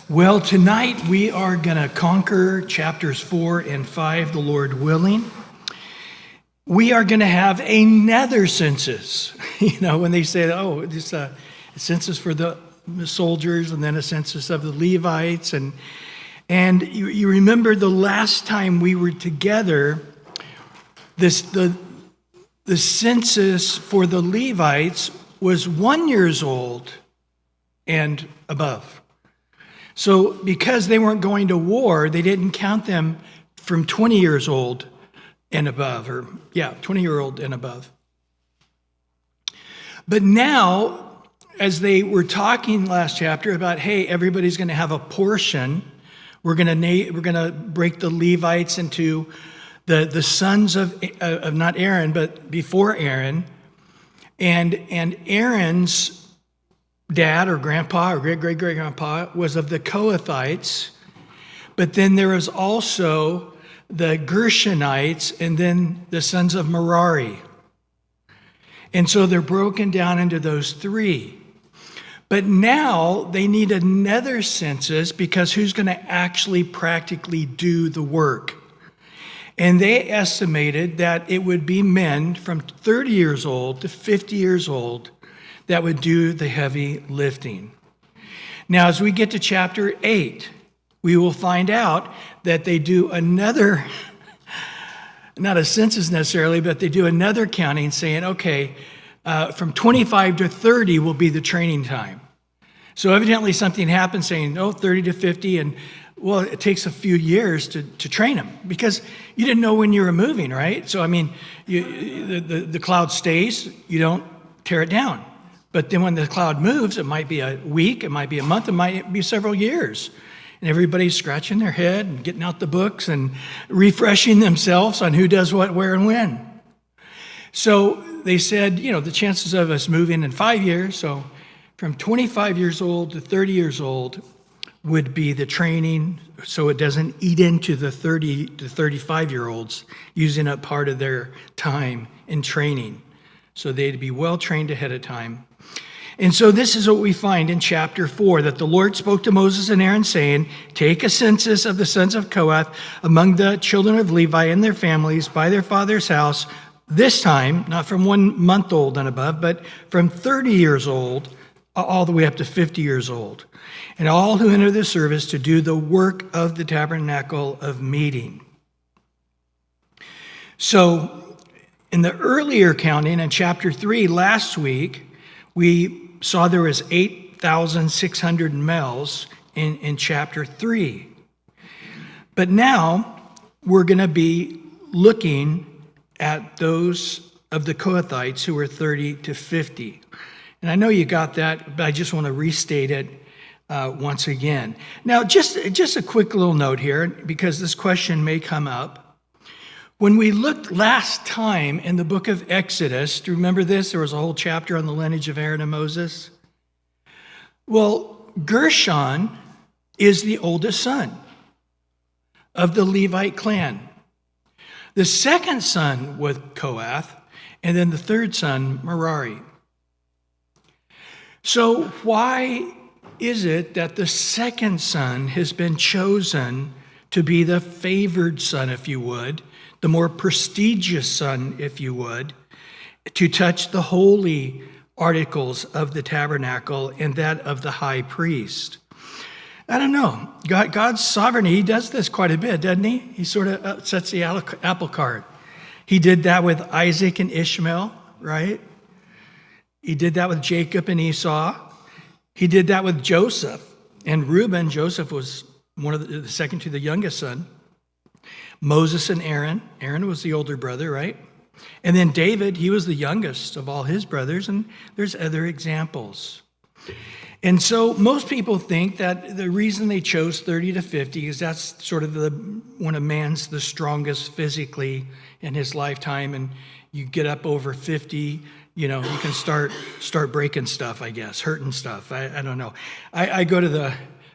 Well, tonight we are going to conquer chapters 4 and 5, the Lord willing. We are going to have another census. You know, when they say, oh, this a census for the soldiers and then a census of the Levites. And you remember the last time we were together, the census for the Levites was 1 year old and above. So because they weren't going to war, they didn't count them from 20 years old and above, 20-year-old and above. But now, as they were talking last chapter about, hey, everybody's going to have a portion, we're going to break the Levites into the sons of not Aaron, but before Aaron, and Aaron's dad or grandpa or great-great-great-grandpa was of the Kohathites, but then there was also the Gershonites and then the sons of Merari. And so they're broken down into those three. But now they need another census because who's going to actually practically do the work? And they estimated that it would be men from 30 years old to 50 years old that would do the heavy lifting. Now, as we get to chapter 8, we will find out that they do another, not a census necessarily, but they do another counting saying, okay, from 25 to 30 will be the training time. So evidently something happened saying, 30 to 50, and well, it takes a few years to train them because you didn't know when you were moving, right? So, I mean, the cloud stays, you don't tear it down. But then when the cloud moves, it might be a week, it might be a month, it might be several years. And everybody's scratching their head and getting out the books and refreshing themselves on who does what, where, and when. So they said, the chances of us moving in 5 years, so from 25 years old to 30 years old would be the training, so it doesn't eat into the 30 to 35-year-olds using up part of their time in training. So they'd be well trained ahead of time. And so this is what we find in chapter 4, that the Lord spoke to Moses and Aaron, saying, take a census of the sons of Kohath among the children of Levi and their families by their father's house, this time, not from 1 month old and above, but from 30 years old all the way up to 50 years old, and all who enter the service to do the work of the tabernacle of meeting. So in the earlier counting in chapter 3 last week, we saw there was 8,600 males in chapter 3. But now we're going to be looking at those of the Kohathites who were 30 to 50. And I know you got that, but I just want to restate it once again. Now, just a quick little note here, because this question may come up. When we looked last time in the book of Exodus, do you remember this? There was a whole chapter on the lineage of Aaron and Moses. Well, Gershon is the oldest son of the Levite clan. The second son was Kohath, and then the third son, Merari. So why is it that the second son has been chosen to be the favored son, if you would, the more prestigious son, if you would, to touch the holy articles of the tabernacle and that of the high priest? I don't know. God's sovereignty, he does this quite a bit, doesn't he? He sort of upsets the apple cart. He did that with Isaac and Ishmael, right? He did that with Jacob and Esau. He did that with Joseph and Reuben. Joseph was one of the second to the youngest son. Moses and Aaron. Aaron was the older brother, right? And then David, he was the youngest of all his brothers, and there's other examples. And so most people think that the reason they chose 30 to 50 is that's sort of when a man's the strongest physically in his lifetime, and you get up over 50, you can start breaking stuff, I guess, hurting stuff. I don't know. I go to the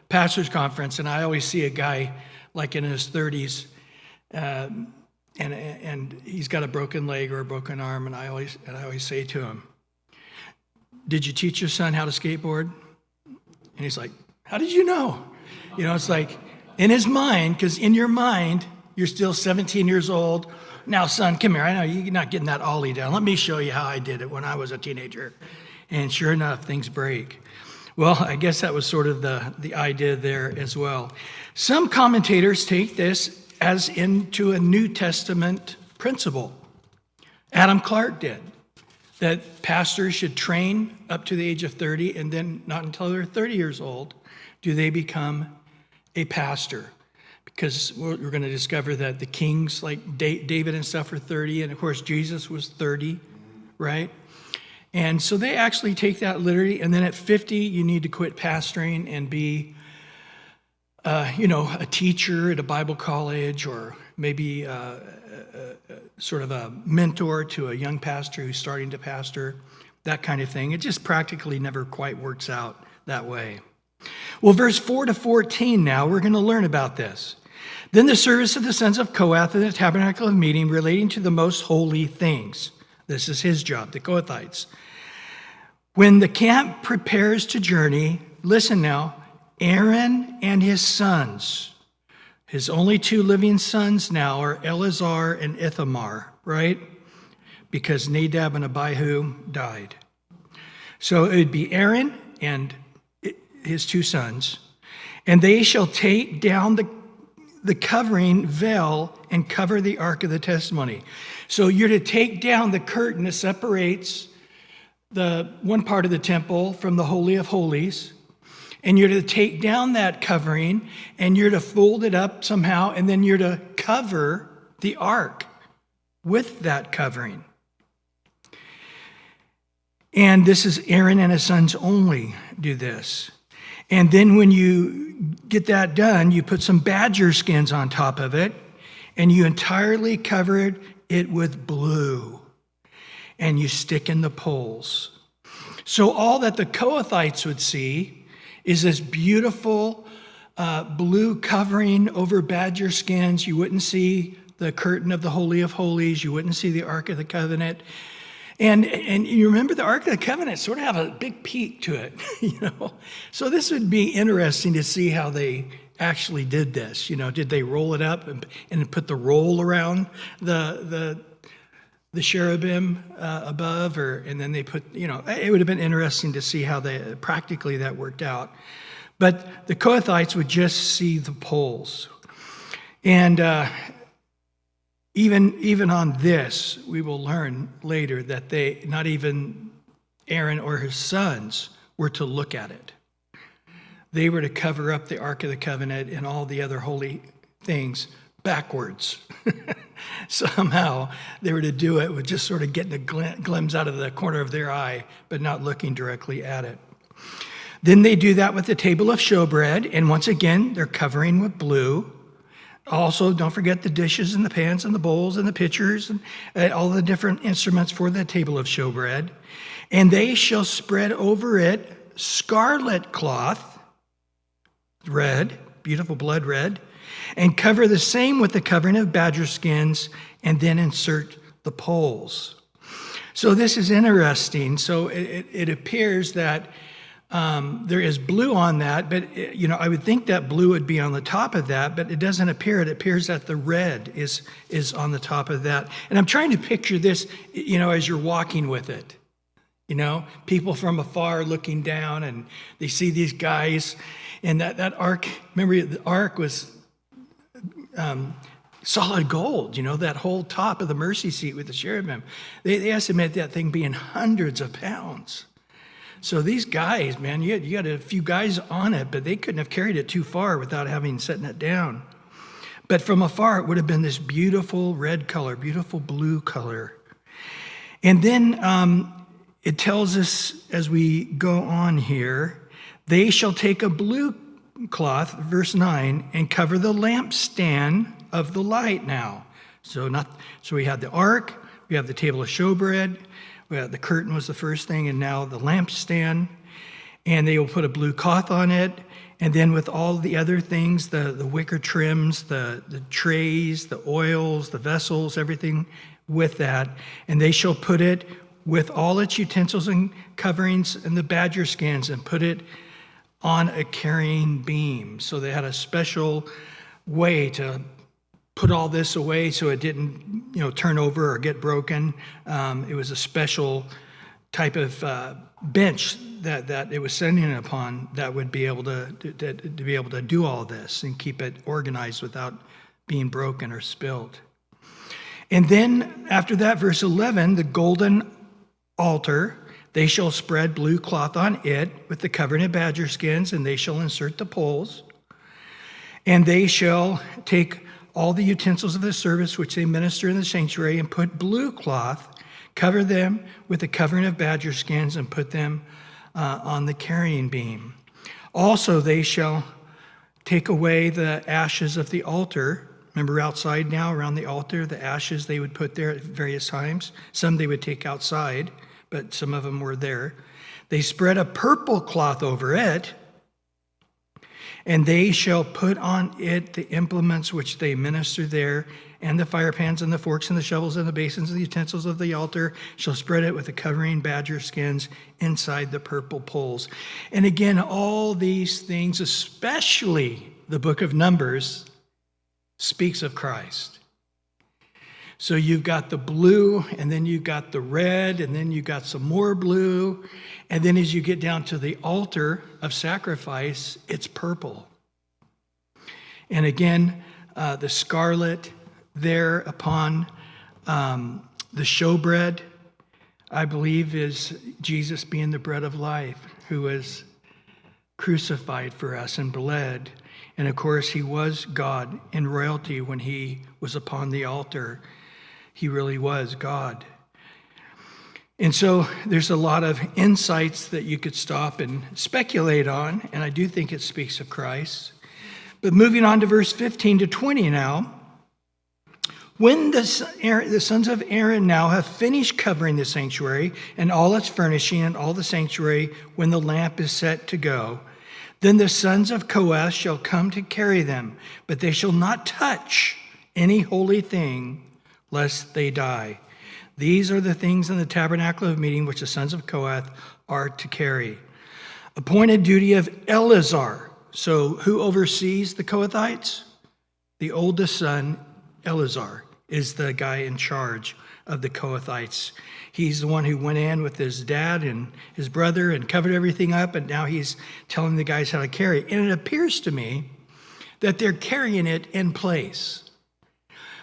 pastor's conference, and I always see a guy like in his 30s, and he's got a broken leg or a broken arm, and I always say to him, "Did you teach your son how to skateboard?" And he's like, "How did you know?" It's like in his mind, because in your mind, you're still 17 years old. Now, son, come here. I know you're not getting that ollie down. Let me show you how I did it when I was a teenager. And sure enough, things break. Well, I guess that was sort of the idea there as well. Some commentators take this as into a New Testament principle. Adam Clark did, that pastors should train up to the age of 30, and then not until they're 30 years old do they become a pastor. Because we're going to discover that the kings like David and stuff were 30, and of course Jesus was 30, right? And so they actually take that literally, and then at 50, you need to quit pastoring and be, a teacher at a Bible college, or maybe sort of a mentor to a young pastor who's starting to pastor, that kind of thing. It just practically never quite works out that way. Well, verse 4 to 14 now, we're going to learn about this. Then the service of the sons of Kohath in the tabernacle of meeting relating to the most holy things. This is his job, the Kohathites. When the camp prepares to journey, listen now, Aaron and his sons, his only two living sons now are Eleazar and Ithamar, right? Because Nadab and Abihu died. So it would be Aaron and his two sons, and they shall take down the covering veil and cover the ark of the testimony. So you're to take down the curtain that separates the one part of the temple from the Holy of Holies, and you're to take down that covering, and you're to fold it up somehow, and then you're to cover the ark with that covering. And this is Aaron and his sons only do this. And then when you get that done, you put some badger skins on top of it, and you entirely cover it with blue, and you stick in the poles. So all that the Kohathites would see is this beautiful blue covering over badger skins. You wouldn't see the curtain of the Holy of Holies. You wouldn't see the Ark of the Covenant. And you remember the Ark of the Covenant sort of have a big peak to it, So this would be interesting to see how they actually did this. Did they roll it up and put the roll around the cherubim above, and then they put, it would have been interesting to see how practically that worked out. But the Kohathites would just see the poles. And even on this, we will learn later that not even Aaron or his sons were to look at it. They were to cover up the Ark of the Covenant and all the other holy things backwards. Somehow they were to do it with just sort of getting a glimpse out of the corner of their eye, but not looking directly at it. Then they do that with the table of showbread, and once again, they're covering with blue. Also, don't forget the dishes and the pans and the bowls and the pitchers and all the different instruments for the table of showbread. And they shall spread over it scarlet cloth, red, beautiful blood red, and cover the same with the covering of badger skins, and then insert the poles. So this is interesting. So it appears that there is blue on that, but I would think that blue would be on the top of that, but it doesn't appear. It appears that the red is on the top of that. And I'm trying to picture this, as you're walking with it. People from afar looking down, and they see these guys, and that ark. Remember, the ark was solid gold. That whole top of the mercy seat with the cherubim. They estimate that thing being hundreds of pounds. So these guys, man, you got a few guys on it, but they couldn't have carried it too far without having setting it down. But from afar, it would have been this beautiful red color, beautiful blue color. And then it tells us as we go on here, they shall take a blue cloth, verse 9, and cover the lampstand of the light now. So we had the ark, we have the table of showbread, the curtain was the first thing, and now the lampstand. And they will put a blue cloth on it. And then with all the other things, the wicker trims, the trays, the oils, the vessels, everything with that. And they shall put it with all its utensils and coverings and the badger skins, and put it on a carrying beam. So they had a special way to put all this away so it didn't, turn over or get broken. It was a special type of bench that it was sending it upon that would be able to be able to do all this and keep it organized without being broken or spilled. And then after that, verse 11, the golden altar, they shall spread blue cloth on it with the covering of badger skins, and they shall insert the poles. And they shall take all the utensils of the service which they minister in the sanctuary and put blue cloth, cover them with the covering of badger skins, and put them on the carrying beam. Also they shall take away the ashes of the altar. Remember outside now, around the altar, the ashes they would put there at various times. Some they would take outside, but some of them were there. They spread a purple cloth over it, and they shall put on it the implements which they minister there, and the fire pans and the forks and the shovels and the basins and the utensils of the altar shall spread it with the covering badger skins inside the purple poles. And again, all these things, especially the book of Numbers, speaks of Christ. So you've got the blue, and then you've got the red, and then you've got some more blue. And then as you get down to the altar of sacrifice, it's purple. And again, the scarlet there upon the showbread, I believe, is Jesus being the bread of life, who was crucified for us and bled. And of course, he was God in royalty when he was upon the altar. He really was God. And so there's a lot of insights that you could stop and speculate on, and I do think it speaks of Christ. But moving on to verse 15 to 20 now. When the sons of Aaron now have finished covering the sanctuary and all its furnishing and all the sanctuary, when the lamp is set to go, then the sons of Kohath shall come to carry them, but they shall not touch any holy thing, lest they die. These are the things in the tabernacle of meeting which the sons of Kohath are to carry. Appointed duty of Eleazar. So who oversees the Kohathites? The oldest son, Eleazar, is the guy in charge of the Kohathites. He's the one who went in with his dad and his brother and covered everything up, and now he's telling the guys how to carry it. And it appears to me that they're carrying it in place.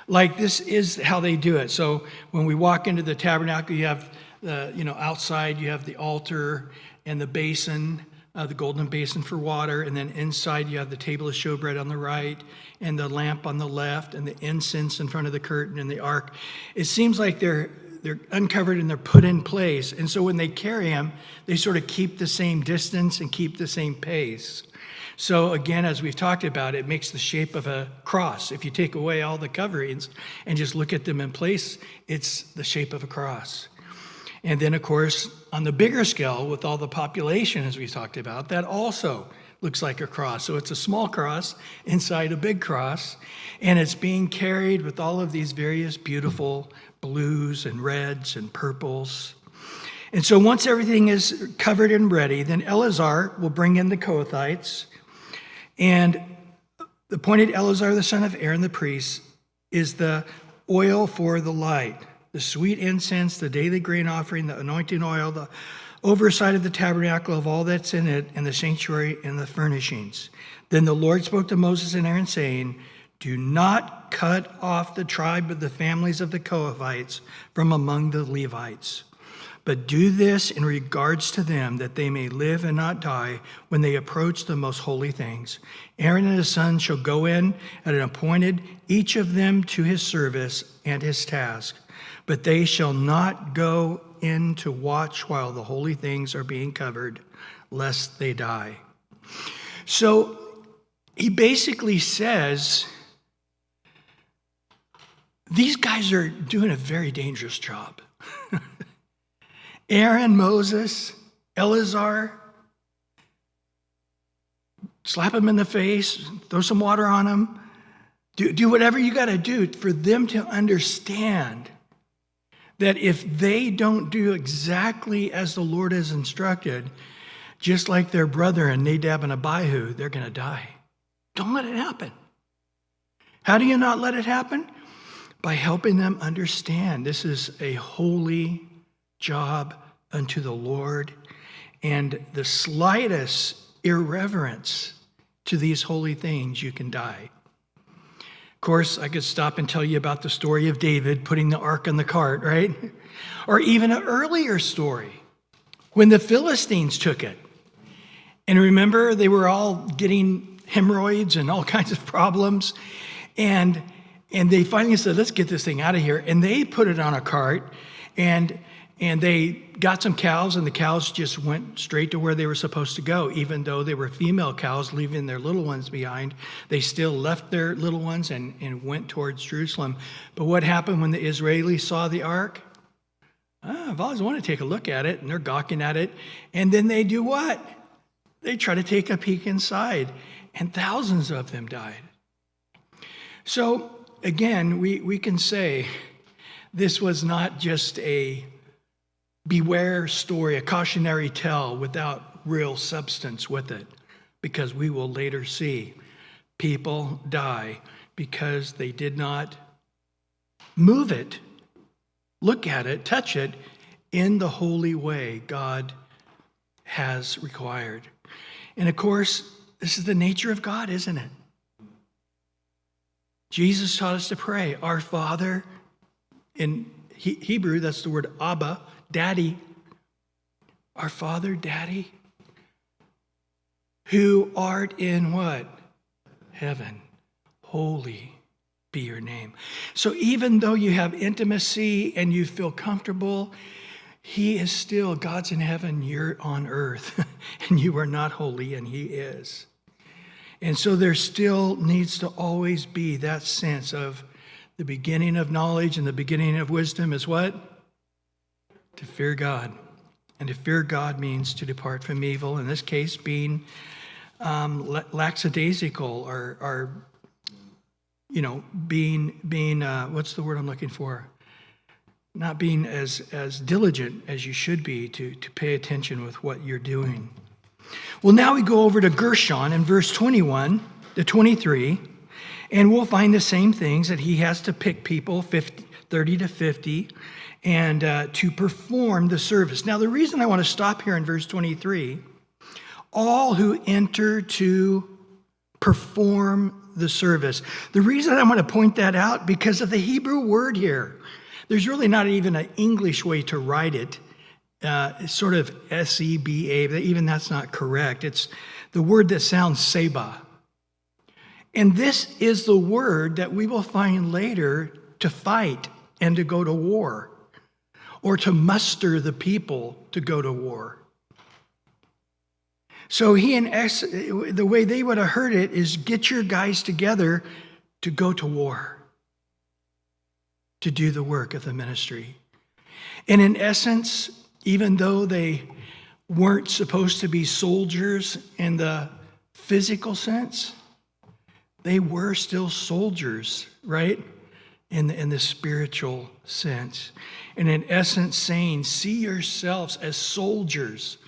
Like this is how they do it. So when we walk into the tabernacle, you have outside you have the altar and the basin, the golden basin for water, and then inside you have the table of showbread on the right and the lamp on the left and the incense in front of the curtain and the ark. It seems like they're uncovered and they're put in place. And so when they carry them, they sort of keep the same distance and keep the same pace. So again, as we've talked about, it makes the shape of a cross. If you take away all the coverings and just look at them in place, it's the shape of a cross. And then, of course, on the bigger scale, with all the population, as we talked about, that also looks like a cross. So it's a small cross inside a big cross, and it's being carried with all of these various beautiful blues and reds and purples. And so once everything is covered and ready, then Eleazar will bring in the Kohathites. And the appointed Eleazar, the son of Aaron the priest, is the oil for the light, the sweet incense, the daily grain offering, the anointing oil, the oversight of the tabernacle of all that's in it, and the sanctuary and the furnishings. Then the Lord spoke to Moses and Aaron, saying, do not cut off the tribe of the families of the Kohathites from among the Levites, but do this in regards to them, that they may live and not die when they approach the most holy things. Aaron and his sons shall go in at an appointed, each of them to his service and his task. But they shall not go in to watch while the holy things are being covered, lest they die. So he basically says, these guys are doing a very dangerous job. Aaron, Moses, Eleazar, slap them in the face, throw some water on them, do whatever you got to do for them to understand that if they don't do exactly as the Lord has instructed, just like their brother and Nadab and Abihu, they're going to die. Don't let it happen. How do you not let it happen? By helping them understand this is a holy job unto the Lord, and the slightest irreverence to these holy things, you can die. Of course, I could stop and tell you about the story of David putting the ark on the cart, right? Or even an earlier story when the Philistines took it. And remember, they were all getting hemorrhoids and all kinds of problems. And they finally said, let's get this thing out of here. And they put it on a cart, and they got some cows, and the cows just went straight to where they were supposed to go. Even though they were female cows leaving their little ones behind, they still left their little ones and went towards Jerusalem. But what happened when the Israelis saw the ark? I've always wanted to take a look at it, and they're gawking at it. And then they do what? They try to take a peek inside, and thousands of them died. So again, we can say this was not just a beware story, a cautionary tale without real substance with it, because we will later see people die because they did not move it, look at it, touch it in the holy way God has required. And of course, this is the nature of God, isn't it? Jesus taught us to pray, our Father, in Hebrew, that's the word Abba, Daddy. Our Father, Daddy, who art in what? Heaven. Holy be your name. So even though you have intimacy and you feel comfortable, He is still, God's in heaven, you're on earth, and you are not holy, and He is. And so there still needs to always be that sense of the beginning of knowledge and the beginning of wisdom is what? To fear God. And to fear God means to depart from evil. In this case, being lackadaisical or being what's the word I'm looking for? Not being as diligent as you should be to pay attention with what you're doing. Well, now we go over to Gershon in verse 21 to 23, and we'll find the same things, that he has to pick people 30 to 50 and to perform the service. Now, the reason I want to stop here in verse 23, all who enter to perform the service. The reason I want to point that out, because of the Hebrew word here. There's really not even an English way to write it. It's sort of S-E-B-A, but even that's not correct. It's the word that sounds Seba. And this is the word that we will find later to fight and to go to war, or to muster the people to go to war. So the way they would have heard it is, get your guys together to go to war, to do the work of the ministry. And in essence, even though they weren't supposed to be soldiers in the physical sense, they were still soldiers, right? In the spiritual sense. And in essence saying, see yourselves as soldiers,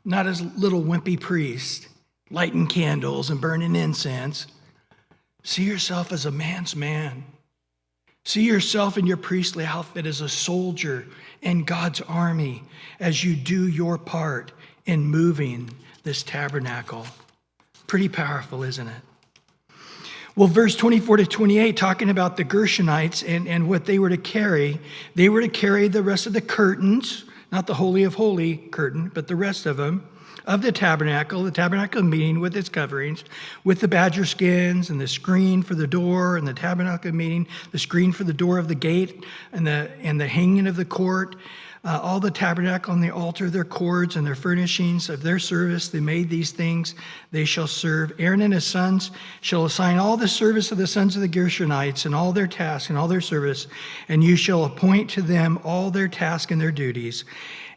not as little wimpy priests, lighting candles and burning incense. See yourself as a man's man. See yourself in your priestly outfit as a soldier in God's army as you do your part in moving this tabernacle. Pretty powerful, isn't it? Well, verse 24 to 28, talking about the Gershonites and what they were to carry the rest of the curtains, not the Holy of Holy curtain, but the rest of them, of the tabernacle meeting with its coverings, with the badger skins and the screen for the door, and the tabernacle meeting, the screen for the door of the gate, and the hanging of the court, all the tabernacle and the altar, their cords and their furnishings of their service. They made these things, they shall serve. Aaron and his sons shall assign all the service of the sons of the Gershonites and all their tasks and all their service, and you shall appoint to them all their tasks and their duties.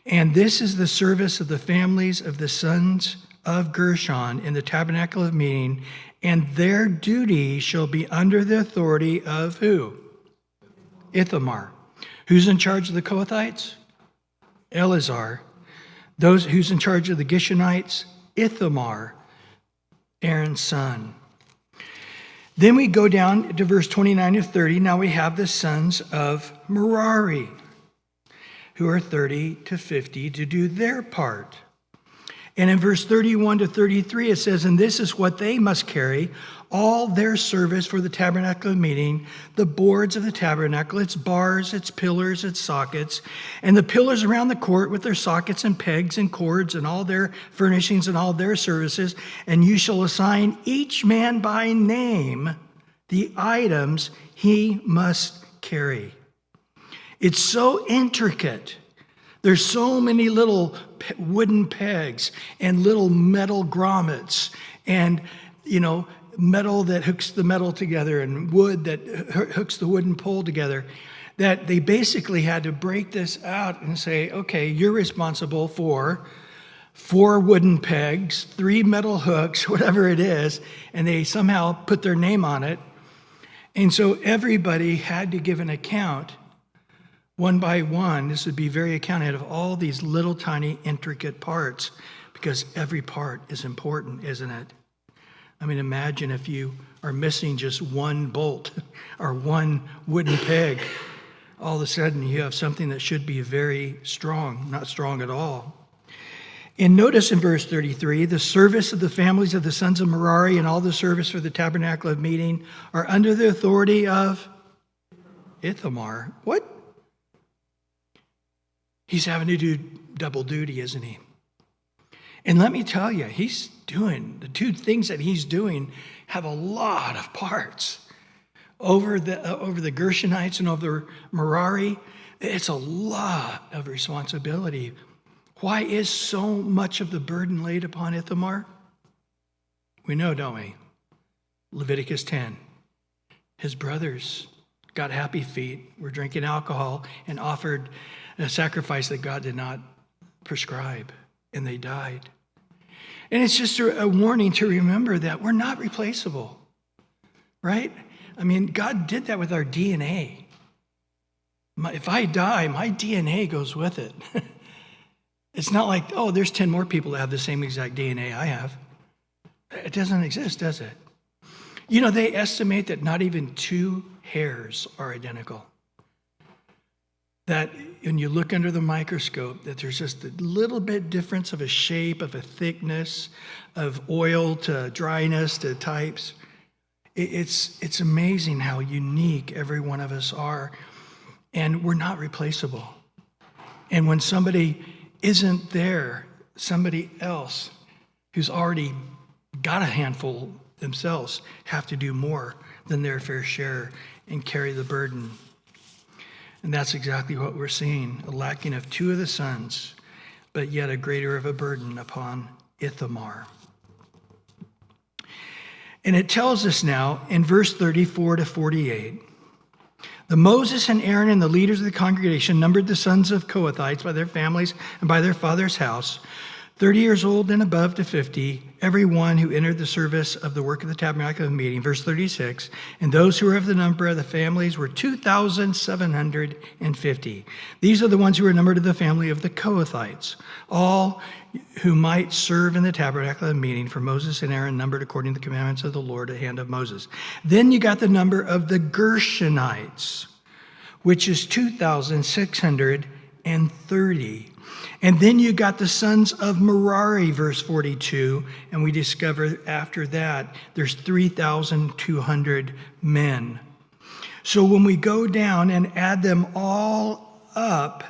And this is the service of the families of the sons of Gershon in the tabernacle of meeting, and their duty shall be under the authority of who? Ithamar. Who's in charge of the Kohathites? Eleazar, Those who's in charge of the Gershonites, Ithamar, Aaron's son. Then we go down to verse 29 to 30. Now we have the sons of Merari, who are 30 to 50 to do their part. And in verse 31 to 33, it says, and this is what they must carry, all their service for the tabernacle of meeting, the boards of the tabernacle, its bars, its pillars, its sockets, and the pillars around the court with their sockets and pegs and cords and all their furnishings and all their services. And you shall assign each man by name the items he must carry. It's so intricate. There's so many little wooden pegs and little metal grommets and, metal that hooks the metal together and wood that hooks the wooden pole together, that they basically had to break this out and say, okay, you're responsible for 4 wooden pegs, 3 metal hooks, whatever it is, and they somehow put their name on it. And so everybody had to give an account one by one. This would be very accounted of all these little tiny intricate parts, because every part is important, isn't it? I mean, imagine if you are missing just one bolt or one wooden peg. All of a sudden you have something that should be very strong, not strong at all. And notice in verse 33, the service of the families of the sons of Merari and all the service for the tabernacle of meeting are under the authority of Ithamar. What? He's having to do double duty, isn't he? And let me tell you, the 2 things that he's doing have a lot of parts. Over the Gershonites and over Merari, it's a lot of responsibility. Why is so much of the burden laid upon Ithamar? We know, don't we? Leviticus 10. His brothers got happy feet, were drinking alcohol, and offered a sacrifice that God did not prescribe, and they died. And it's just a warning to remember that we're not replaceable, right? I mean, God did that with our DNA. If I die, my DNA goes with it. It's not like, oh, there's 10 more people that have the same exact DNA I have. It doesn't exist, does it? They estimate that not even 2 hairs are identical. That when you look under the microscope, that there's just a little bit difference of a shape, of a thickness, of oil to dryness to types. It's amazing how unique every one of us are, and we're not replaceable. And when somebody isn't there, somebody else who's already got a handful themselves have to do more than their fair share and carry the burden. And that's exactly what we're seeing, a lacking of 2 of the sons, but yet a greater of a burden upon Ithamar. And it tells us now in verse 34 to 48, the Moses and Aaron and the leaders of the congregation numbered the sons of Kohathites by their families and by their father's house, 30 years old and above to 50, every one who entered the service of the work of the tabernacle of meeting. Verse 36, and those who were of the number of the families were 2,750. These are the ones who were numbered of the family of the Kohathites, all who might serve in the tabernacle of meeting, for Moses and Aaron numbered according to the commandments of the Lord at the hand of Moses. Then you got the number of the Gershonites, which is 2,630. And then you got the sons of Merari, verse 42, and we discover after that there's 3,200 men. So when we go down and add them all up,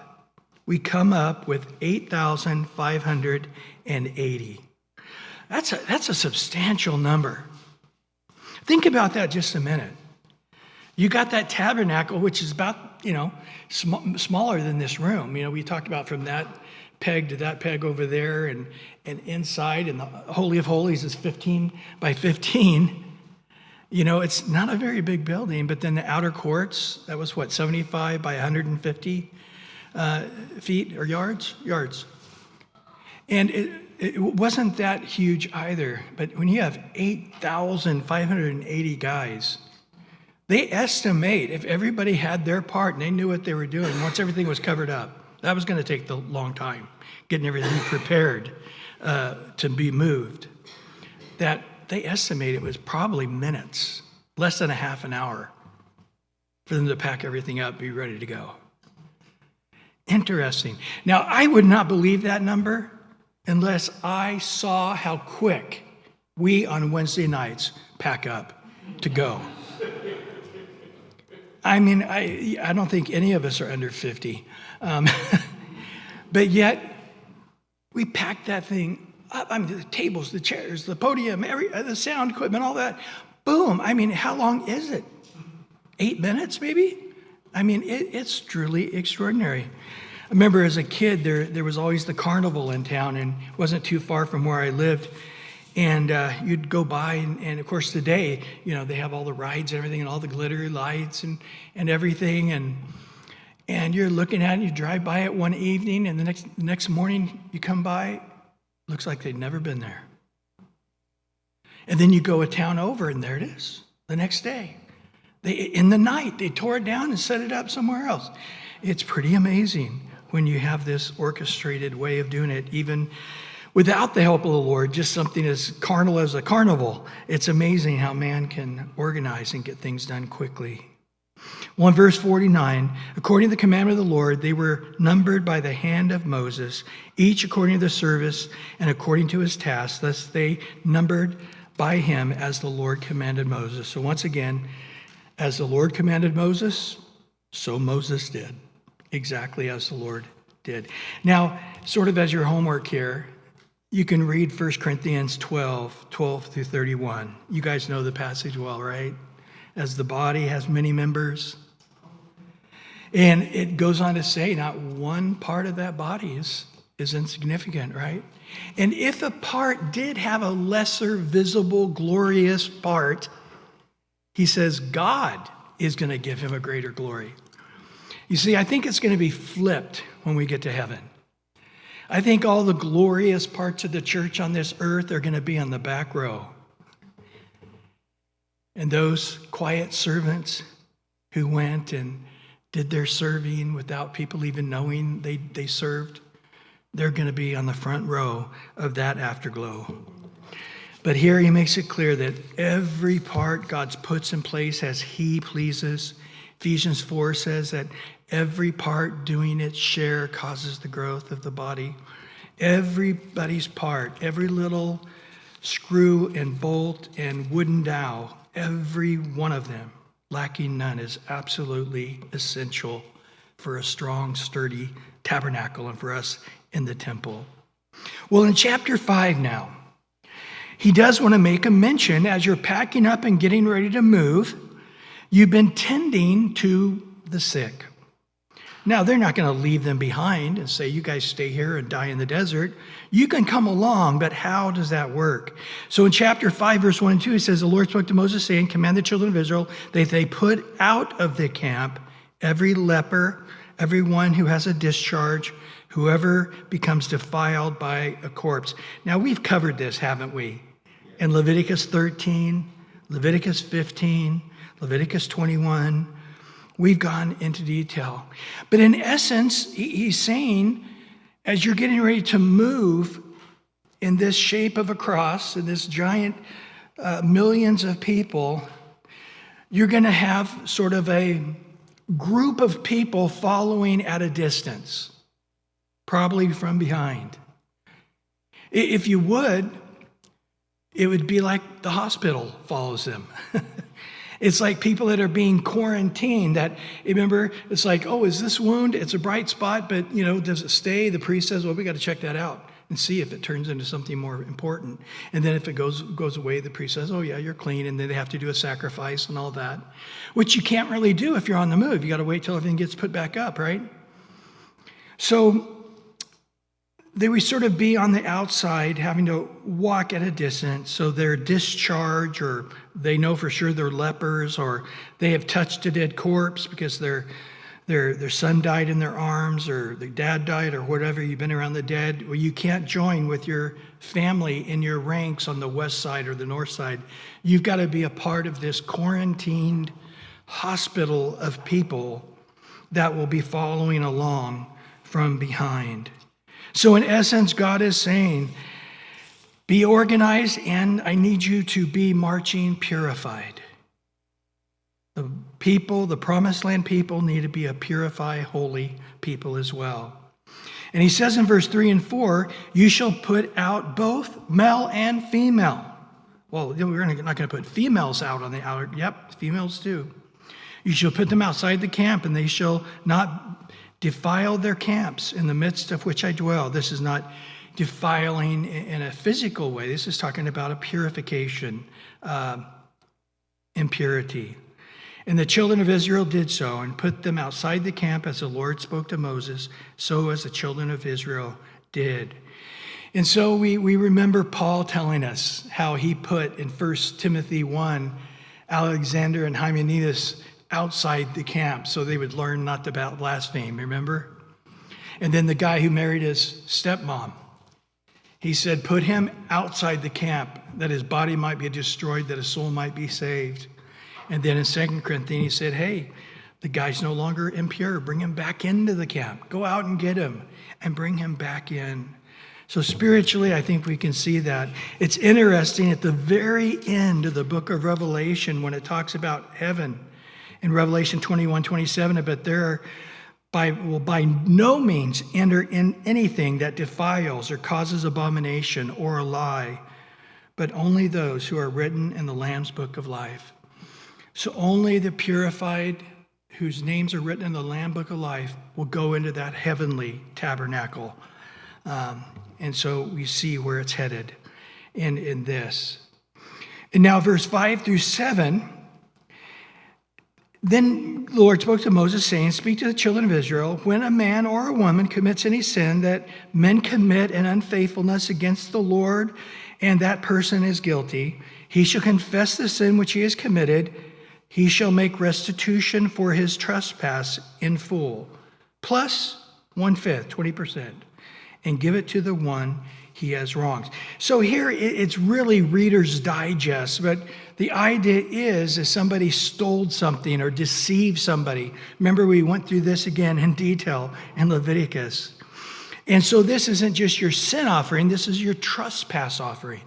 we come up with 8,580. That's a substantial number. Think about that just a minute. You got that tabernacle, which is about, smaller than this room. We talked about from that peg to that peg over there, and inside, and the Holy of Holies is 15 by 15. It's not a very big building, but then the outer courts, that was 75 by 150 feet or yards? Yards. And it wasn't that huge either, but when you have 8,580 guys, they estimate if everybody had their part and they knew what they were doing, once everything was covered up, That was going to take the long time, getting everything prepared to be moved. That they estimate it was probably minutes, less than a half an hour, for them to pack everything up, be ready to go. Interesting. Now, I would not believe that number unless I saw how quick we on Wednesday nights pack up to go. I mean, I don't think any of us are under 50. But yet, we pack that thing up. I mean, the tables, the chairs, the podium, the sound equipment, all that. Boom. I mean, how long is it? 8 minutes, maybe? I mean, it's truly extraordinary. I remember as a kid, there was always the carnival in town, and it wasn't too far from where I lived. And you'd go by, and of course today, they have all the rides and everything, and all the glittery lights and everything. And you're looking at it, you drive by it one evening, and the next morning you come by, looks like they'd never been there. And then you go a town over, and there it is, the next day. In the night, they tore it down and set it up somewhere else. It's pretty amazing when you have this orchestrated way of doing it, even without the help of the Lord, just something as carnal as a carnival. It's amazing how man can organize and get things done quickly. Well, in verse 49, according to the commandment of the Lord, they were numbered by the hand of Moses, each according to the service and according to his task. Thus they numbered by him as the Lord commanded Moses. So once again, as the Lord commanded Moses, so Moses did, exactly as the Lord did. Now, sort of as your homework here, you can read 1 Corinthians 12 through 31. You guys know the passage well, right? As the body has many members. And it goes on to say not one part of that body is insignificant, right? And if a part did have a lesser visible, glorious part, he says God is going to give him a greater glory. You see, I think it's going to be flipped when we get to heaven. I think all the glorious parts of the church on this earth are going to be on the back row. And those quiet servants who went and did their serving without people even knowing they served, they're going to be on the front row of that afterglow. But here he makes it clear that every part God puts in place as he pleases. Ephesians 4 says that every part doing its share causes the growth of the body. Everybody's part, every little screw and bolt and wooden dowel, every one of them, lacking none, is absolutely essential for a strong, sturdy tabernacle and for us in the temple. Well, in chapter 5 now, he does want to make a mention as you're packing up and getting ready to move, you've been tending to the sick. Now, they're not going to leave them behind and say, you guys stay here and die in the desert. You can come along, but how does that work? So in chapter 5, verse 1 and 2, he says, the Lord spoke to Moses, saying, command the children of Israel that they put out of the camp every leper, everyone who has a discharge, whoever becomes defiled by a corpse. Now, we've covered this, haven't we? In Leviticus 13, Leviticus 15, Leviticus 21, we've gone into detail. But in essence, he's saying, as you're getting ready to move in this shape of a cross, in this giant millions of people, you're going to have sort of a group of people following at a distance, probably from behind. If you would, it would be like the hospital follows them. It's like people that are being quarantined that, remember, it's like, oh, is this wound? It's a bright spot, but, does it stay? The priest says, well, we got to check that out and see if it turns into something more important. And then if it goes away, the priest says, oh, yeah, you're clean. And then they have to do a sacrifice and all that, which you can't really do if you're on the move. You got to wait till everything gets put back up, right? So they would sort of be on the outside, having to walk at a distance. So they're discharged, or they know for sure they're lepers, or they have touched a dead corpse because their son died in their arms, or their dad died, or whatever. You've been around the dead. Well, you can't join with your family in your ranks on the west side or the north side. You've got to be a part of this quarantined hospital of people that will be following along from behind. So in essence, God is saying, be organized, and I need you to be marching purified. The people, the promised land people, need to be a purified, holy people as well. And he says in verse 3 and 4, you shall put out both male and female. Well, we're not going to put females out on the outer. Yep, females too. You shall put them outside the camp, and they shall not defile their camps in the midst of which I dwell. This is not defiling in a physical way. This is talking about a purification, impurity. And the children of Israel did so and put them outside the camp as the Lord spoke to Moses, so as the children of Israel did. And so we remember Paul telling us how he put in 1 Timothy 1, Alexander and Hymenaeus outside the camp so they would learn not to blaspheme, remember? And then the guy who married his stepmom, he said, put him outside the camp that his body might be destroyed, that his soul might be saved. And then in 2 Corinthians, he said, hey, the guy's no longer impure. Bring him back into the camp. Go out and get him and bring him back in. So spiritually, I think we can see that. It's interesting at the very end of the book of Revelation when it talks about heaven in Revelation 21:27, but there will by no means enter in anything that defiles or causes abomination or a lie, but only those who are written in the Lamb's book of life. So only the purified whose names are written in the Lamb book of life will go into that heavenly tabernacle. And so we see where it's headed in this. And now verse 5 through 7, then the Lord spoke to Moses, saying, speak to the children of Israel, when a man or a woman commits any sin that men commit an unfaithfulness against the Lord, and that person is guilty, he shall confess the sin which he has committed. He shall make restitution for his trespass in full, plus 1/5, 20%, and give it to the one he has wronged. So here it's really Reader's Digest, but the idea is if somebody stole something or deceived somebody. Remember, we went through this again in detail in Leviticus. And so this isn't just your sin offering, this is your trespass offering.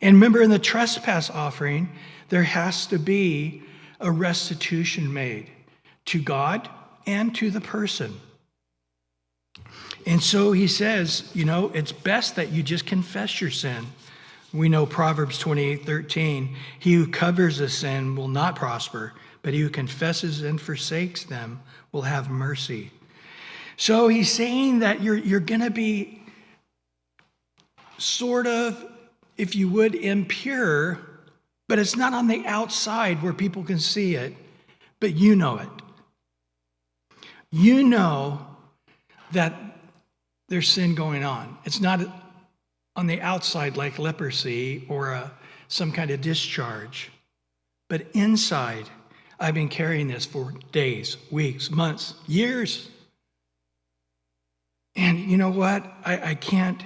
And remember, in the trespass offering, there has to be a restitution made to God and to the person. And so he says, it's best that you just confess your sin. We know Proverbs 28:13, he who covers a sin will not prosper, but he who confesses and forsakes them will have mercy. So he's saying that you're going to be sort of, if you would, impure, but it's not on the outside where people can see it, but you know it. You know that there's sin going on. It's not on the outside like leprosy or some kind of discharge, but inside, I've been carrying this for days, weeks, months, years. And you know what? I can't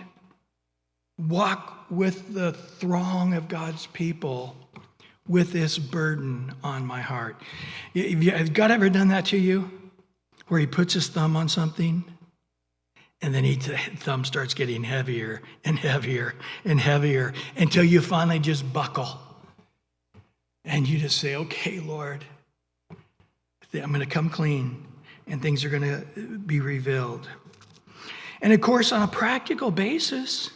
walk with the throng of God's people with this burden on my heart. Has God ever done that to you? Where he puts his thumb on something, and then the thumb starts getting heavier and heavier and heavier until you finally just buckle. And you just say, okay, Lord, I'm going to come clean, and things are going to be revealed. And of course, on a practical basis,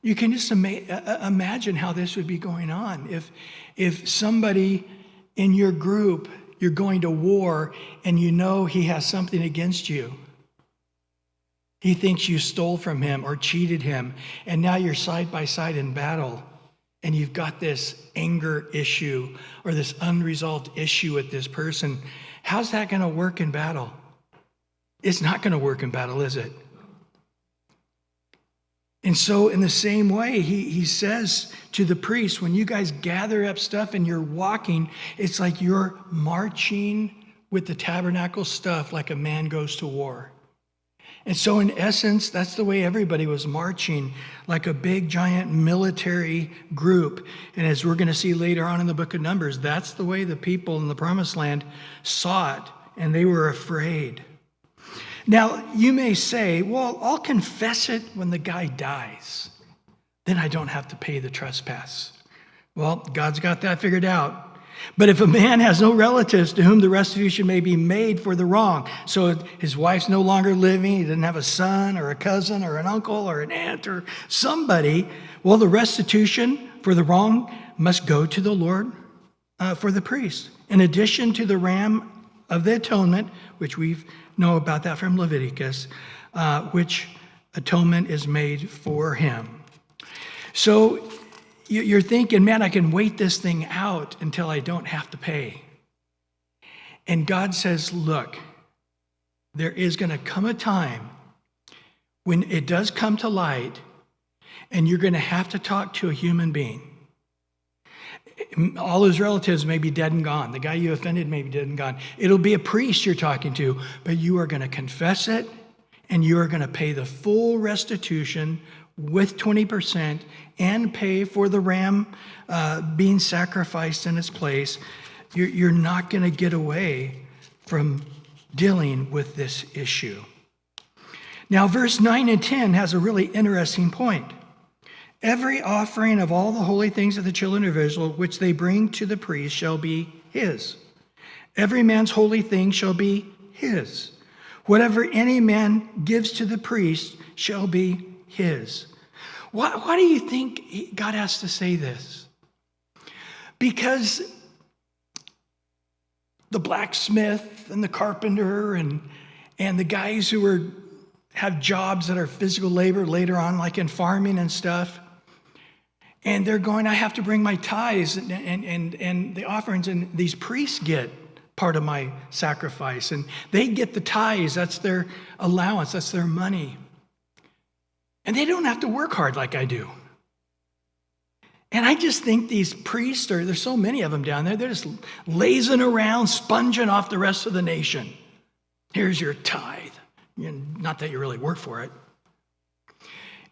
you can just imagine how this would be going on. If somebody in your group, you're going to war, and you know he has something against you. He thinks you stole from him or cheated him, and now you're side by side in battle, and you've got this anger issue or this unresolved issue with this person. How's that going to work in battle? It's not going to work in battle, is it? And so in the same way, he says to the priests, when you guys gather up stuff and you're walking, it's like you're marching with the tabernacle stuff like a man goes to war. And so in essence, that's the way everybody was marching, like a big, giant military group. And as we're going to see later on in the book of Numbers, that's the way the people in the Promised Land saw it, and they were afraid. Now, you may say, well, I'll confess it when the guy dies. Then I don't have to pay the trespass. Well, God's got that figured out. But if a man has no relatives to whom the restitution may be made for the wrong, so his wife's no longer living, he didn't have a son or a cousin or an uncle or an aunt or somebody, well, the restitution for the wrong must go to the Lord for the priest. In addition to the ram of the atonement, which we know about that from Leviticus, which atonement is made for him. So you're thinking, man, I can wait this thing out until I don't have to pay. And God says, look, there is going to come a time when it does come to light, and you're going to have to talk to a human being. All his relatives may be dead and gone. The guy you offended may be dead and gone. It'll be a priest you're talking to, but you are going to confess it, and you are going to pay the full restitution with 20% and pay for the ram being sacrificed in its place. You're not going to get away from dealing with this issue. Now, verse 9 and 10 has a really interesting point. Every offering of all the holy things of the children of Israel, which they bring to the priest, shall be his. Every man's holy thing shall be his. Whatever any man gives to the priest shall be his. Why do you think God has to say this? Because the blacksmith and the carpenter and the guys who have jobs that are physical labor later on, like in farming and stuff, and they're going, I have to bring my tithes and the offerings, and these priests get part of my sacrifice, and they get the tithes. That's their allowance. That's their money. And they don't have to work hard like I do. And I just think these priests, there's so many of them down there, they're just lazing around, sponging off the rest of the nation. Here's your tithe. Not that you really work for it.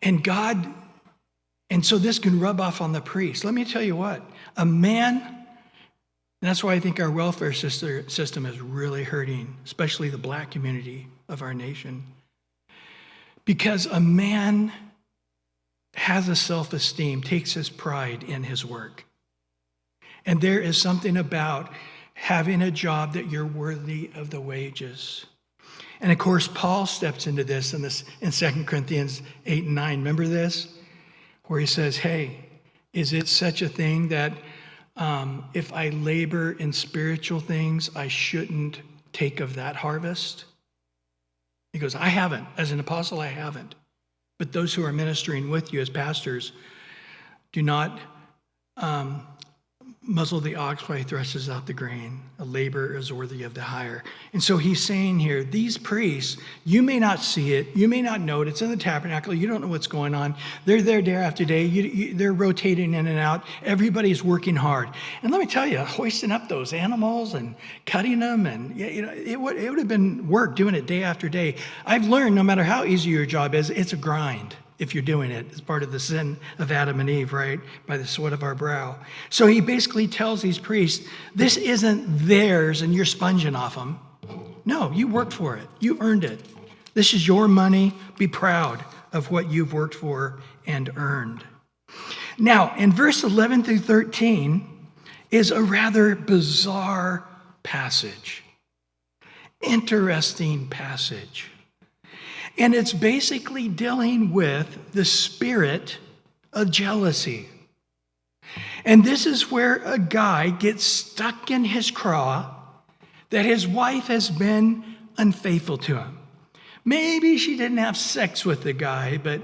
And so this can rub off on the priest. Let me tell you what, a man, that's why I think our welfare system is really hurting, especially the black community of our nation. Because a man has a self-esteem, takes his pride in his work. And there is something about having a job that you're worthy of the wages. And of course, Paul steps into this in 2 Corinthians 8 and 9. Remember this? Where he says, hey, is it such a thing that if I labor in spiritual things, I shouldn't take of that harvest? He goes, I haven't. As an apostle, I haven't. But those who are ministering with you as pastors, do not muzzle the ox while he threshes out the grain. A laborer is worthy of the hire. And so he's saying here, these priests, you may not see it, you may not know it. It's in the tabernacle. You don't know what's going on. They're there day after day. They're rotating in and out. Everybody's working hard. And let me tell you, hoisting up those animals and cutting them, and it would have been work doing it day after day. I've learned no matter how easy your job is, it's a grind. If you're doing it, it's part of the sin of Adam and Eve, right? By the sweat of our brow. So he basically tells these priests, this isn't theirs and you're sponging off them. No, you worked for it. You earned it. This is your money. Be proud of what you've worked for and earned. Now, in verse 11 through 13 is a rather bizarre passage. Interesting passage. And it's basically dealing with the spirit of jealousy. And this is where a guy gets stuck in his craw that his wife has been unfaithful to him. Maybe she didn't have sex with the guy, but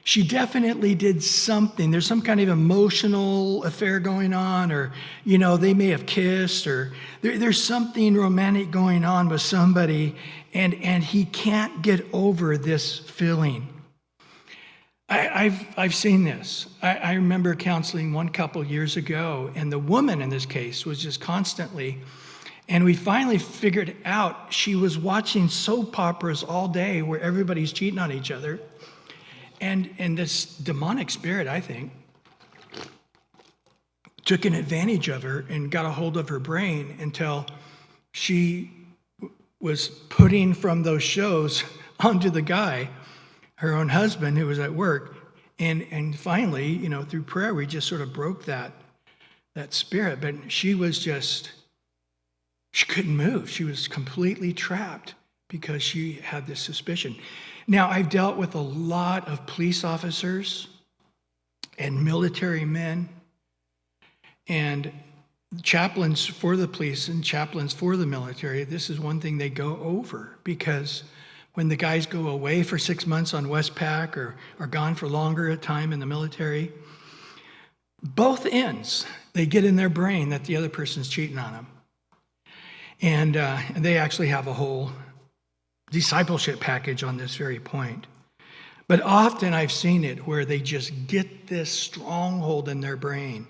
she definitely did something. There's some kind of emotional affair going on, or, they may have kissed, or there's something romantic going on with somebody, and he can't get over this feeling. I've seen this. I remember counseling one couple years ago, and the woman in this case was just constantly, and we finally figured out she was watching soap operas all day where everybody's cheating on each other. And this demonic spirit, I think, took an advantage of her and got a hold of her brain until she was putting from those shows onto the guy, her own husband, who was at work. And finally, through prayer, we just sort of broke that spirit. But she couldn't move. She was completely trapped because she had this suspicion. Now, I've dealt with a lot of police officers and military men and chaplains for the police and chaplains for the military. This is one thing they go over, because when the guys go away for 6 months on Westpac or are gone for longer at time in the military, both ends, they get in their brain that the other person's cheating on them. And they actually have a whole discipleship package on this very point. But often I've seen it where they just get this stronghold in their brain.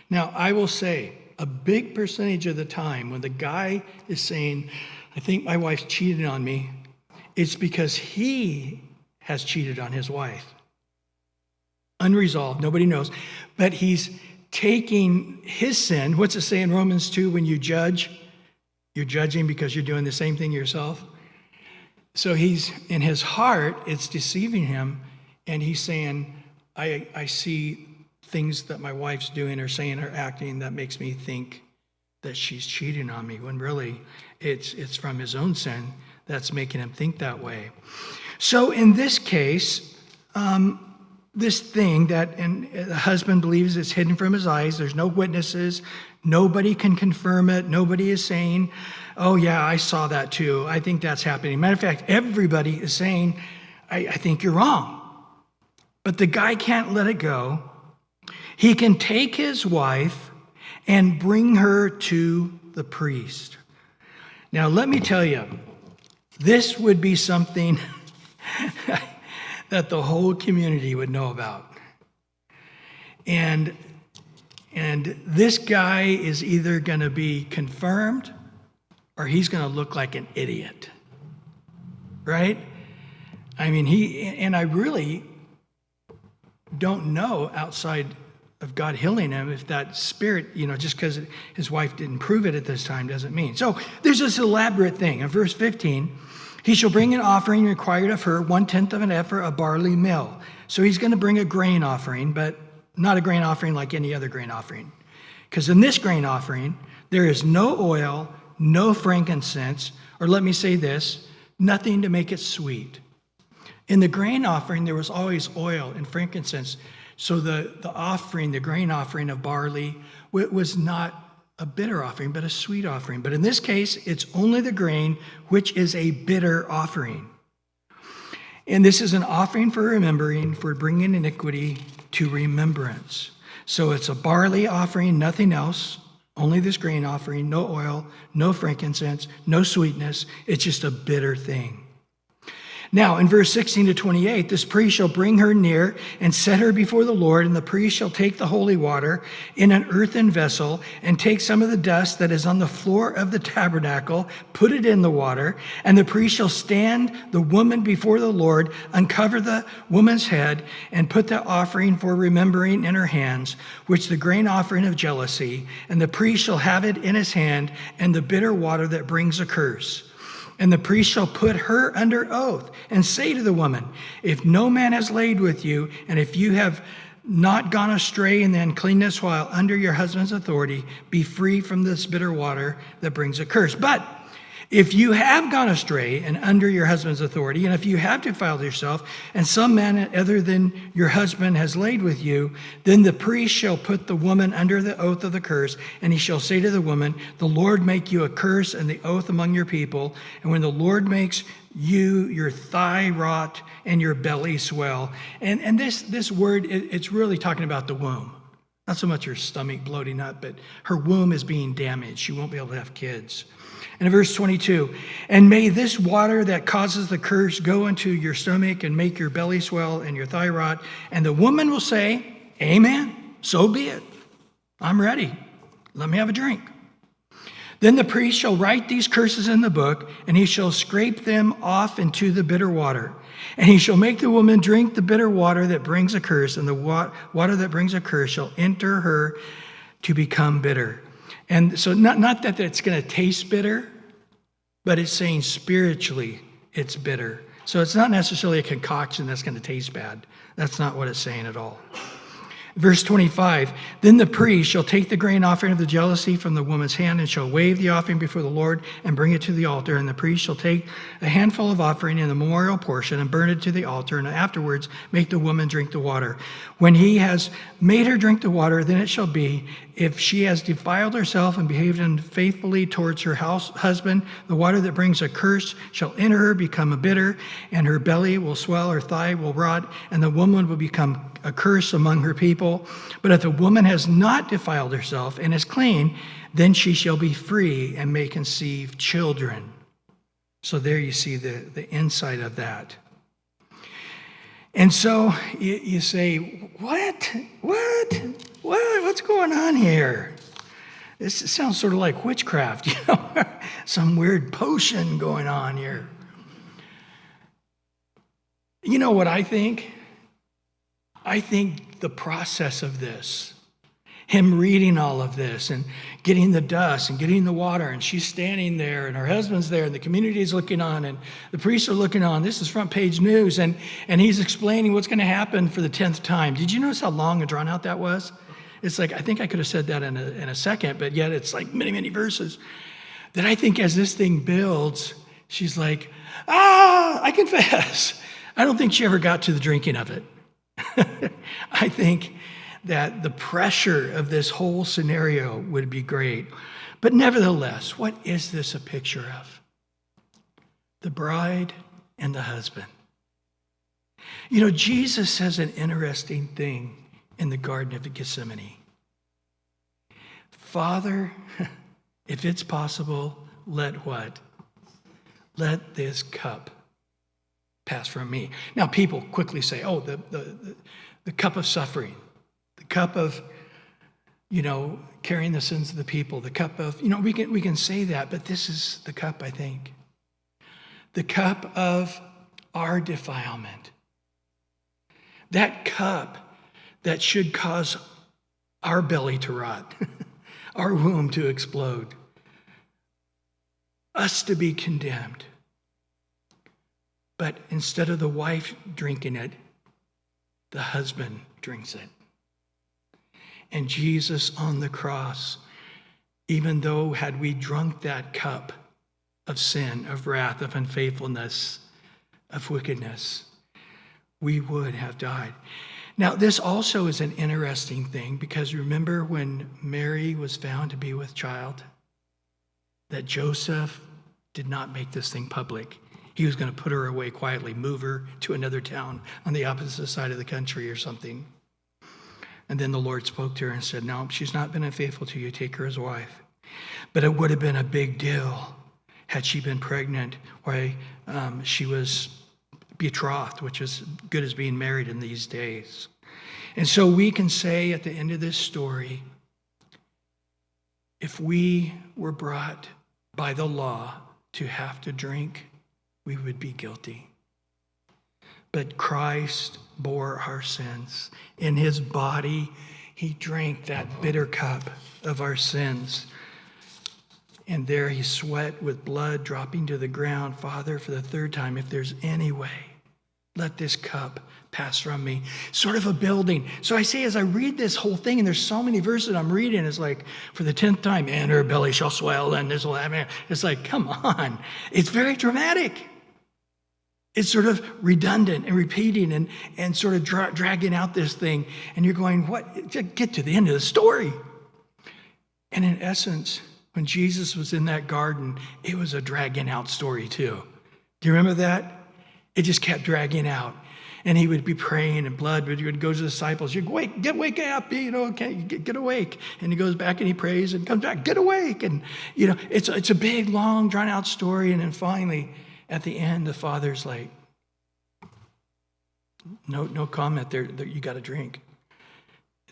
Now, I will say, a big percentage of the time when the guy is saying, I think my wife's cheated on me, it's because he has cheated on his wife. Unresolved, nobody knows. But he's taking his sin. What's it say in Romans 2 when you judge? You're judging because you're doing the same thing yourself. So he's, in his heart, it's deceiving him. And he's saying, I see things that my wife's doing or saying or acting that makes me think that she's cheating on me, when really it's from his own sin that's making him think that way. So in this case, this thing that the husband believes is hidden from his eyes, there's no witnesses, nobody can confirm it, nobody is saying, oh yeah, I saw that too, I think that's happening. Matter of fact, everybody is saying, I think you're wrong. But the guy can't let it go. He can take his wife and bring her to the priest. Now, let me tell you, this would be something that the whole community would know about. And this guy is either going to be confirmed or he's going to look like an idiot. Right? I mean, I really don't know, outside of God healing him, if that spirit, just because his wife didn't prove it at this time doesn't mean. So there's this elaborate thing. In verse 15, he shall bring an offering required of her 1/10 of an ephah of barley meal. So he's going to bring a grain offering, but not a grain offering like any other grain offering. Because in this grain offering, there is no oil, no frankincense, or let me say this, nothing to make it sweet. In the grain offering, there was always oil and frankincense. So the offering, the grain offering of barley, was not a bitter offering, but a sweet offering. But in this case, it's only the grain, which is a bitter offering. And this is an offering for remembering, for bringing iniquity to remembrance. So it's a barley offering, nothing else, only this grain offering, no oil, no frankincense, no sweetness. It's just a bitter thing. Now, in verse 16 to 28, this priest shall bring her near and set her before the Lord, and the priest shall take the holy water in an earthen vessel and take some of the dust that is on the floor of the tabernacle, put it in the water, and the priest shall stand the woman before the Lord, uncover the woman's head, and put the offering for remembering in her hands, which the grain offering of jealousy, and the priest shall have it in his hand, and the bitter water that brings a curse. And the priest shall put her under oath and say to the woman, if no man has laid with you, and if you have not gone astray in the uncleanness while under your husband's authority, be free from this bitter water that brings a curse. But if you have gone astray and under your husband's authority, and if you have defiled yourself, and some man other than your husband has laid with you, then the priest shall put the woman under the oath of the curse, and he shall say to the woman, the Lord make you a curse and the oath among your people. And when the Lord makes you, your thigh rot and your belly swell. And this word, it's really talking about the womb. Not so much her stomach bloating up, but her womb is being damaged. She won't be able to have kids. And in verse 22, and may this water that causes the curse go into your stomach and make your belly swell and your thigh rot. And the woman will say, amen, so be it. I'm ready. Let me have a drink. Then the priest shall write these curses in the book, and he shall scrape them off into the bitter water. And he shall make the woman drink the bitter water that brings a curse, and the water that brings a curse shall enter her to become bitter. And so not that it's going to taste bitter, but it's saying spiritually it's bitter. So it's not necessarily a concoction that's going to taste bad. That's not what it's saying at all. Verse 25, then the priest shall take the grain offering of the jealousy from the woman's hand and shall wave the offering before the Lord and bring it to the altar. And the priest shall take a handful of offering in the memorial portion and burn it to the altar, and afterwards make the woman drink the water. When he has made her drink the water, then it shall be, if she has defiled herself and behaved unfaithfully towards her husband, the water that brings a curse shall enter her, become a bitter, and her belly will swell, her thigh will rot, and the woman will become a curse among her people. But if the woman has not defiled herself and is clean, then she shall be free and may conceive children. So there you see the insight of that. And so you say, what's going on here? This sounds sort of like witchcraft, some weird potion going on here. You know what I think? I think the process of this, him reading all of this and getting the dust and getting the water, and she's standing there and her husband's there and the community is looking on and the priests are looking on. This is front page news, and he's explaining what's going to happen for the 10th time. Did you notice how long and drawn out that was? It's like, I think I could have said that in a second, but yet it's like many, many verses. That I think as this thing builds, she's like, I confess. I don't think she ever got to the drinking of it. I think that the pressure of this whole scenario would be great. But nevertheless, what is this a picture of? The bride and the husband. Jesus says an interesting thing in the Garden of Gethsemane. Father, if it's possible, let what? Let this cup pass from me. Now, people quickly say, the cup of suffering, the cup of, carrying the sins of the people, the cup of, we can say that, but this is the cup, I think. The cup of our defilement. That cup that should cause our belly to rot, our womb to explode, us to be condemned. But instead of the wife drinking it, the husband drinks it. And Jesus on the cross, even though had we drunk that cup of sin, of wrath, of unfaithfulness, of wickedness, we would have died. Now, this also is an interesting thing, because remember when Mary was found to be with child, that Joseph did not make this thing public. He was going to put her away quietly, move her to another town on the opposite side of the country or something. And then the Lord spoke to her and said, no, she's not been unfaithful to you. Take her as wife. But it would have been a big deal had she been pregnant while she was betrothed, which is good as being married in these days. And so we can say at the end of this story, if we were brought by the law to have to drink, we would be guilty. But Christ bore our sins. In his body, he drank that bitter cup of our sins. And there he sweat with blood dropping to the ground. Father, for the third time, if there's any way, let this cup pass from me. Sort of a building. So I say, as I read this whole thing, and there's so many verses I'm reading, it's like, for the 10th time, and her belly shall swell, and this will happen. It's like, come on. It's very dramatic. It's sort of redundant and repeating and sort of dragging out this thing. And you're going, what? Just get to the end of the story. And in essence, when Jesus was in that garden, it was a dragging out story too. Do you remember that? It just kept dragging out. And he would be praying, and blood would go to the disciples. You'd wake up, okay, get awake. And he goes back and he prays and comes back, get awake. And, it's a big, long, drawn out story. And then finally, at the end, the Father's like, no comment there, you got to drink.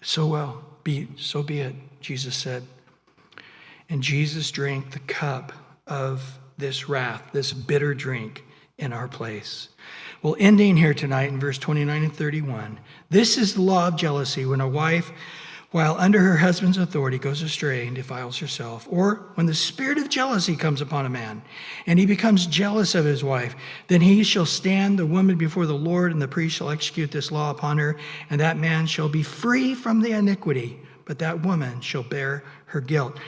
So be it, Jesus said. And Jesus drank the cup of this wrath, this bitter drink in our place. Well, ending here tonight in verse 29 and 31, this is the law of jealousy. When a wife while under her husband's authority goes astray and defiles herself, or when the spirit of jealousy comes upon a man, and he becomes jealous of his wife, then he shall stand the woman before the Lord, and the priest shall execute this law upon her, and that man shall be free from the iniquity, but that woman shall bear her guilt.